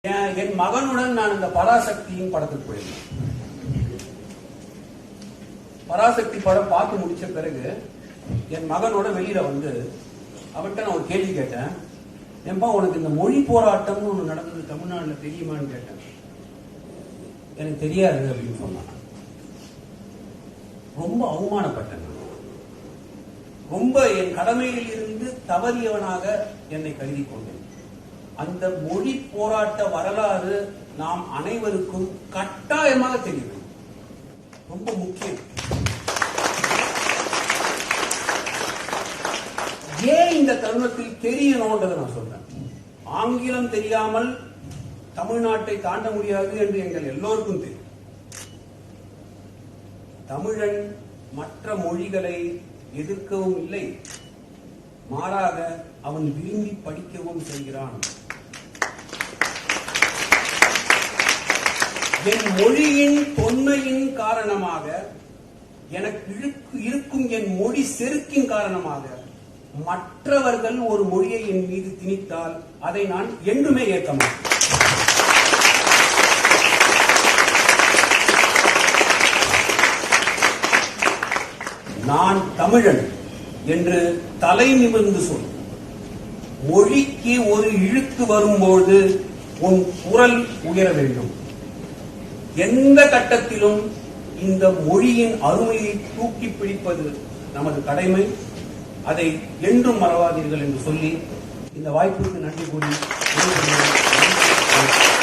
என் மகனுடன் நான் இந்த பராசக்தியின் படத்துக்கு போயிருந்தேன். பராசக்தி படம் பார்த்து முடிச்ச பிறகு என் மகனோட வெளியில வந்து அவன்கிட்ட நான் ஒரு கேள்வி கேட்டேன். ஏன்பா உனக்கு இந்த மொழி போராட்டம்னு ஒண்ணு நடந்தது தமிழ்நாடுல தெரியுமான்னு கேட்டேன். எனக்கு தெரியாது அப்படின்னு சொன்னான். ரொம்ப அவமானப்பட்டேன். ரொம்ப என் கடமையில் இருந்து தவறியவனாக என்னை கருதி கொண்டேன். அந்த மொழி போராட்ட வரலாறு நாம் அனைவருக்கும் கட்டாயமாக தெரியும். ரொம்ப முக்கியம். ஏன் இந்த தருணத்தில் தெரியணும்ன்றதை நான் சொல்றேன். ஆங்கிலம் தெரியாமல் தமிழ்நாட்டை தாண்ட முடியாது என்று எங்கள் எல்லோருக்கும் தெரியும். தமிழன் மற்ற மொழிகளை எதிர்க்கவும் இல்லை, மாறாக அவன் விரும்பி படிக்கவும் செய்கிறான். என் மொழியின் தொன்மையின் காரணமாக, எனக்கு இருக்கும் என் மொழி செருக்கின் காரணமாக மற்றவர்கள் ஒரு மொழியை என் மீது திணித்தால் அதை நான் என்றுமே ஏற்க மாட்டேன். நான் தமிழன் என்று தலை நிமிர்ந்து சொல். மொழிக்கு ஒரு இழுக்கு வரும்போது உன் குரல் உயர வேண்டும். எந்த கட்டத்திலும் இந்த மொழியின் அருமையை தூக்கி பிடிப்பது நமது கடமை. அதை என்றும் மறவாதீர்கள் என்று சொல்லி இந்த வாய்ப்புக்கு நன்றி கூறி